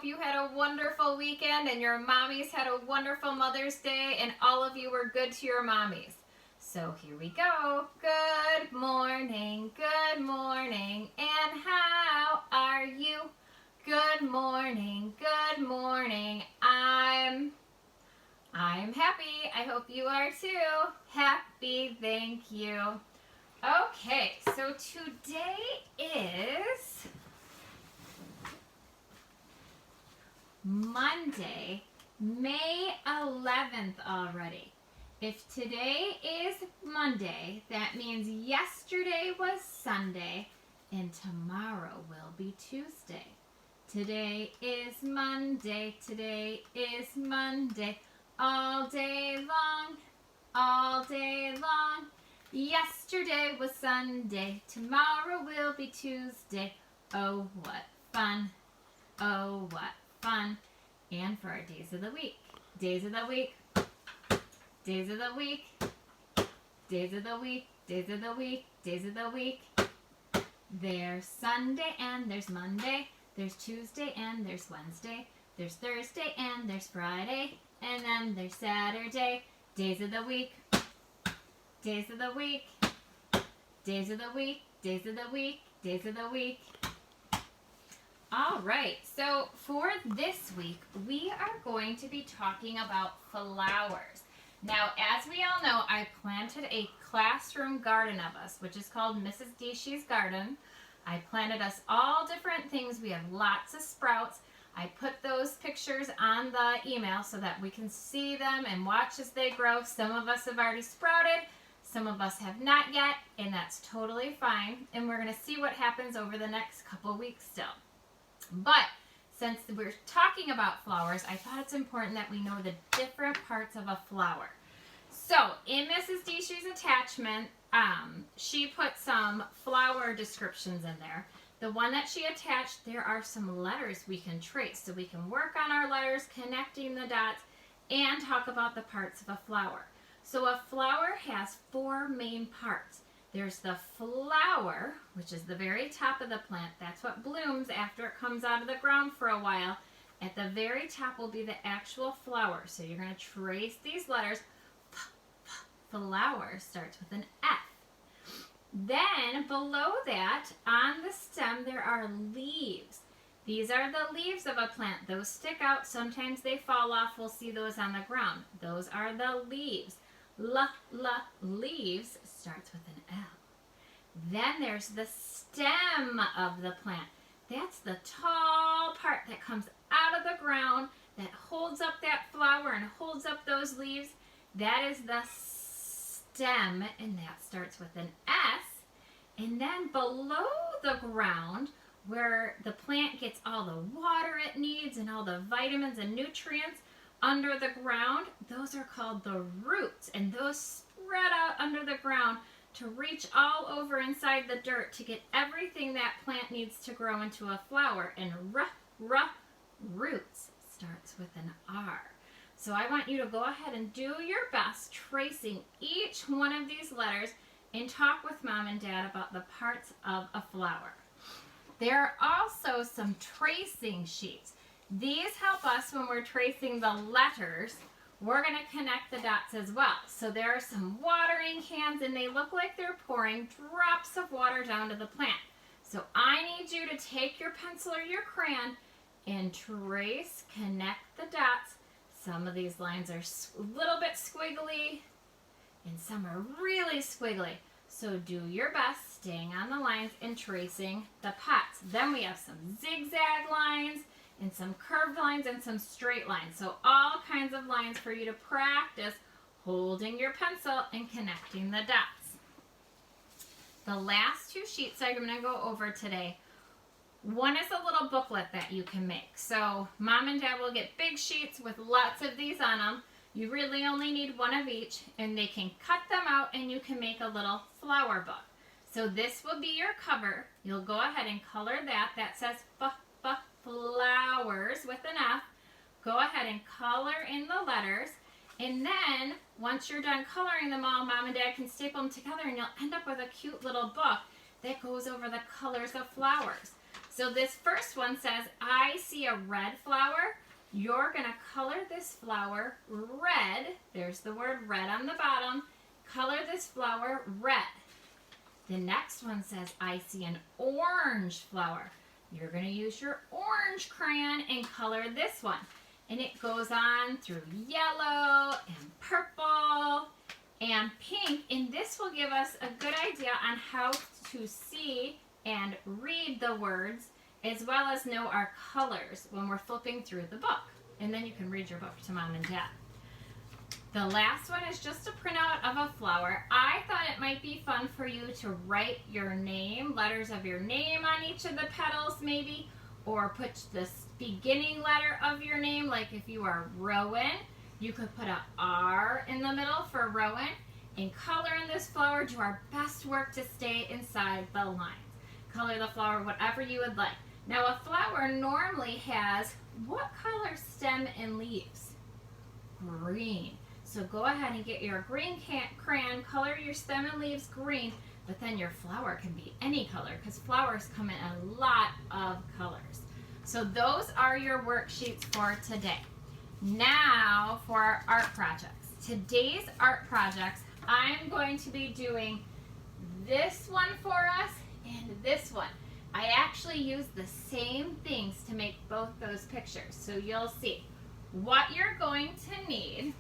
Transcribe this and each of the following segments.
hope you had a wonderful weekend and your mommies had a wonderful Mother's Day and all of you were good to your mommies. So here we go. Good morning, and how are you? Good morning, I'm happy. I hope you are too. Happy, thank you. Okay, so today is Monday, May 11th already. If today is Monday, that means yesterday was Sunday and tomorrow will be Tuesday. Today is Monday, all day long, all day long. Yesterday was Sunday, tomorrow will be Tuesday. Oh, what fun, oh, what fun. And for our days of the week, days of the week, days of the week, days of the week, days of the week, days of the week. There's Sunday and there's Monday, there's Tuesday and there's Wednesday, there's Thursday and there's Friday, and then there's Saturday. Days of the week, days of the week, days of the week, days of the week, days of the week. All right, so for this week, we are going to be talking about flowers. Now, as we all know, I planted a classroom garden of us, which is called Mrs. Dishy's Garden. I planted us all different things. We have lots of sprouts. I put those pictures on the email so that we can see them and watch as they grow. Some of us have already sprouted, some of us have not yet, and that's totally fine. And we're going to see what happens over the next couple weeks still. But since we're talking about flowers, I thought it's important that we know the different parts of a flower. So in Mrs. Dishy's attachment, she put some flower descriptions in there. The one that she attached, there are some letters we can trace. So we can work on our letters, connecting the dots, and talk about the parts of a flower. So a flower has four main parts. There's the flower, which is the very top of the plant. That's what blooms after it comes out of the ground for a while. At the very top will be the actual flower. So you're going to trace these letters. Flower starts with an F. Then below that, on the stem, there are leaves. These are the leaves of a plant. Those stick out. Sometimes they fall off. We'll see those on the ground. Those are the leaves. Leaves starts with an L. Then there's the stem of the plant. That's the tall part that comes out of the ground that holds up that flower and holds up those leaves. That is the stem, and that starts with an S. And then below the ground, where the plant gets all the water it needs and all the vitamins and nutrients under the ground, those are called the roots, and those spread out under the ground to reach all over inside the dirt to get everything that plant needs to grow into a flower. And roots starts with an R. So I want you to go ahead and do your best tracing each one of these letters and talk with Mom and Dad about the parts of a flower. There are also some tracing sheets. These help us when we're tracing the letters. We're going to connect the dots as well. So there are some watering cans, and they look like they're pouring drops of water down to the plant. So I need you to take your pencil or your crayon and trace, connect the dots. Some of these lines are a little bit squiggly, and some are really squiggly. So do your best staying on the lines and tracing the pots. Then we have some zigzag lines and some curved lines and some straight lines. So all kinds of lines for you to practice holding your pencil and connecting the dots. The last two sheets I'm going to go over today, one is a little booklet that you can make. So Mom and Dad will get big sheets with lots of these on them. You really only need one of each, and they can cut them out and you can make a little flower book. So this will be your cover. You'll go ahead and color that. That says flowers with an F. Go ahead and color in the letters. And then once you're done coloring them all, Mom and Dad can staple them together and you'll end up with a cute little book that goes over the colors of flowers. So this first one says, I see a red flower. You're going to color this flower red. There's the word red on the bottom. Color this flower red. The next one says, I see an orange flower. You're going to use your orange crayon and color this one. And it goes on through yellow and purple and pink. And this will give us a good idea on how to see and read the words, as well as know our colors when we're flipping through the book. And then you can read your book to Mom and Dad. The last one is just a printout of a flower. I thought it might be fun for you to write your name, letters of your name on each of the petals maybe, or put the beginning letter of your name, like if you are Rowan, you could put a R in the middle for Rowan, and color in this flower. Do our best work to stay inside the lines. Color the flower whatever you would like. Now a flower normally has what color stem and leaves? Green. So go ahead and get your green crayon, color your stem and leaves green, but then your flower can be any color because flowers come in a lot of colors. So those are your worksheets for today. Now for our art projects. Today's art projects, I'm going to be doing this one for us and this one. I actually use the same things to make both those pictures. So you'll see what you're going to need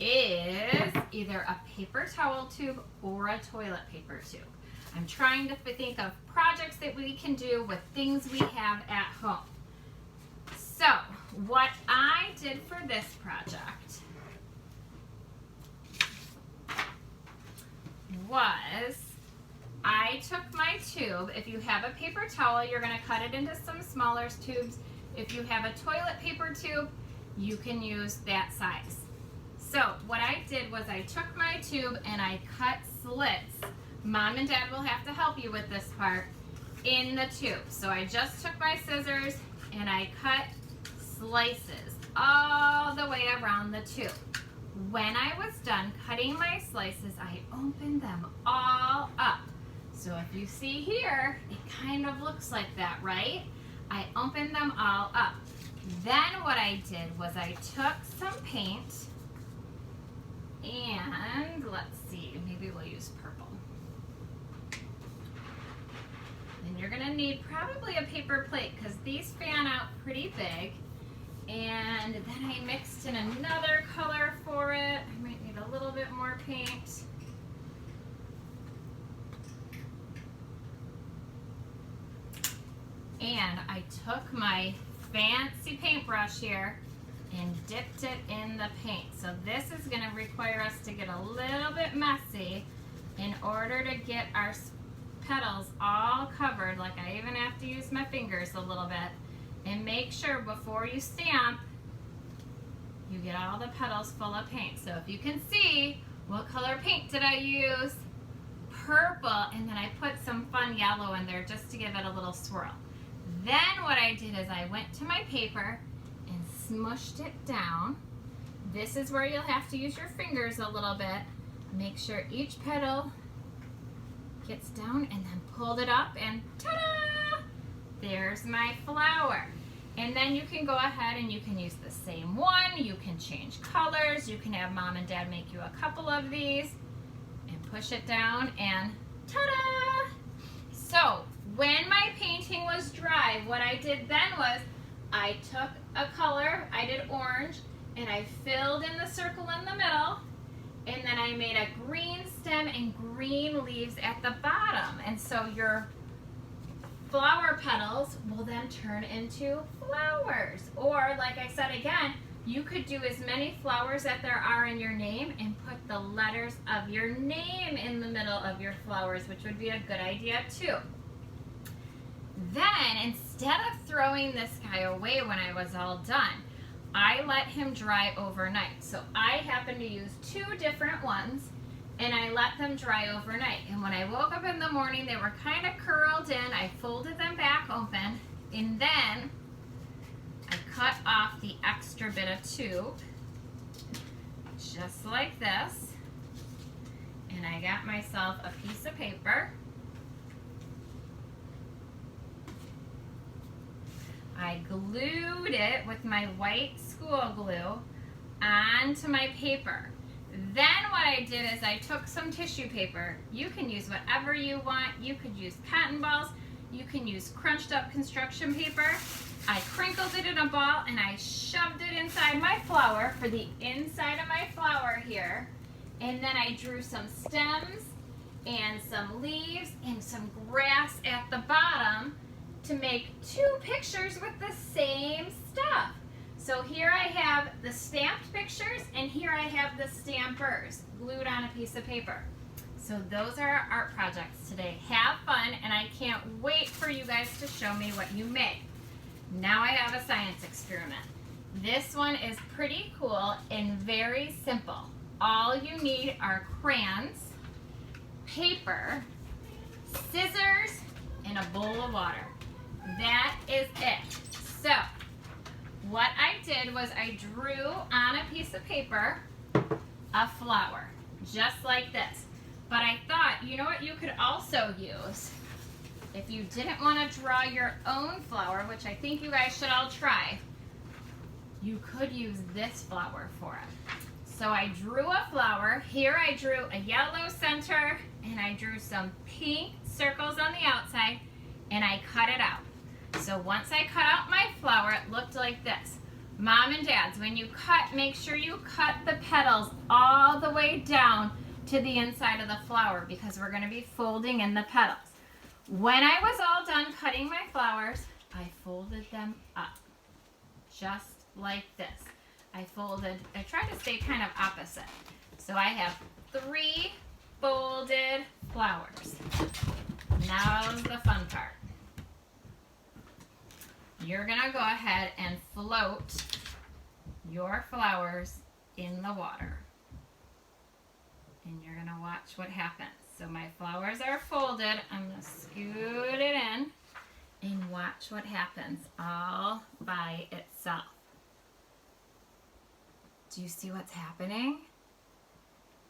is either a paper towel tube or a toilet paper tube. I'm trying to think of projects that we can do with things we have at home. So what I did for this project was I took my tube. If you have a paper towel, you're going to cut it into some smaller tubes. If you have a toilet paper tube, you can use that size. So what I did was I took my tube and I cut slits. Mom and Dad will have to help you with this part in the tube. So I just took my scissors and I cut slices all the way around the tube. When I was done cutting my slices, I opened them all up. So if you see here, it kind of looks like that, right? I opened them all up. Then what I did was I took some paint and let's see, maybe we'll use purple. And you're gonna need probably a paper plate because these fan out pretty big. And then I mixed in another color for it. I might need a little bit more paint. And I took my fancy paintbrush here and dipped it in the paint. So this is going to require us to get a little bit messy in order to get our petals all covered. Like I even have to use my fingers a little bit. And make sure before you stamp, you get all the petals full of paint. So if you can see, what color paint did I use? Purple, and then I put some fun yellow in there just to give it a little swirl. Then what I did is I went to my paper and smushed it down. This is where you'll have to use your fingers a little bit. Make sure each petal gets down and then pulled it up and ta-da! There's my flower. And then you can go ahead and you can use the same one. You can change colors. You can have Mom and Dad make you a couple of these and push it down and ta-da! So when my painting was dry, what I did then was I took a color, I did orange, and I filled in the circle in the middle, and then I made a green stem and green leaves at the bottom. And so your flower petals will then turn into flowers. Or like I said again, you could do as many flowers as there are in your name and put the letters of your name in the middle of your flowers, which would be a good idea too. Then, instead of throwing this guy away when I was all done, I let him dry overnight. So I happened to use 2 different ones, and I let them dry overnight. And when I woke up in the morning, they were kind of curled in. I folded them back open, and then I cut off the extra bit of tube, just like this. And I got myself a piece of paper. I glued it with my white school glue onto my paper. Then what I did is I took some tissue paper. You can use whatever you want. You could use cotton balls. You can use crunched up construction paper. I crinkled it in a ball and I shoved it inside my flower for the inside of my flower here. And then I drew some stems and some leaves and some grass at the bottom to make two pictures with the same stuff. So here I have the stamped pictures and here I have the stampers glued on a piece of paper. So those are our art projects today. Have fun, and I can't wait for you guys to show me what you made. Now I have a science experiment. This one is pretty cool and very simple. All you need are crayons, paper, scissors, and a bowl of water. That is it. So what I did was I drew on a piece of paper a flower, just like this. But I thought, you know what you could also use? If you didn't want to draw your own flower, which I think you guys should all try, you could use this flower for it. So I drew a flower. Here I drew a yellow center, and I drew some pink circles on the outside, and I cut it out. So once I cut out my flower, it looked like this. Mom and Dads, when you cut, make sure you cut the petals all the way down to the inside of the flower because we're going to be folding in the petals. When I was all done cutting my flowers, I folded them up, just like this. I tried to stay kind of opposite. So I have 3 folded flowers. Now's the fun part. You're going to go ahead and float your flowers in the water. And you're going to watch what happens. So my flowers are folded. I'm going to scoot it in and watch what happens all by itself. Do you see what's happening?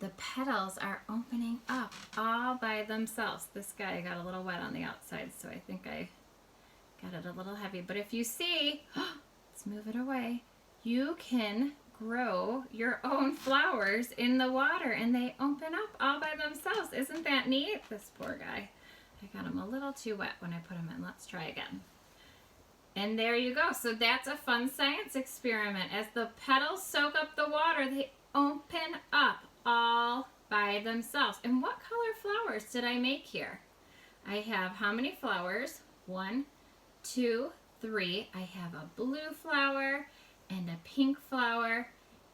The petals are opening up all by themselves. This guy got a little wet on the outside, so I think I got it a little heavy. But if you see, let's move it away, you can grow your own flowers in the water and they open up all by themselves. Isn't that neat? This poor guy. I got him a little too wet when I put him in. Let's try again. And there you go. So that's a fun science experiment. As the petals soak up the water, they open up all by themselves. And what color flowers did I make here? I have how many flowers? 1, 2, 3. I have a blue flower and a pink flower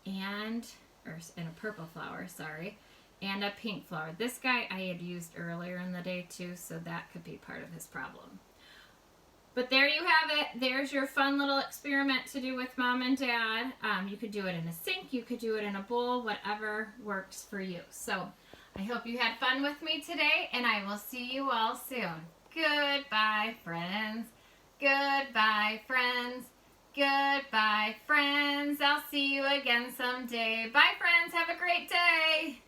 and a purple flower, sorry, and a pink flower. This guy I had used earlier in the day too, so that could be part of his problem. But there you have it. There's your fun little experiment to do with Mom and Dad. You could do it in a sink, you could do it in a bowl, whatever works for you. So I hope you had fun with me today, and I will see you all soon. Goodbye, friends. Goodbye, friends. Goodbye, friends. I'll see you again someday. Bye, friends. Have a great day.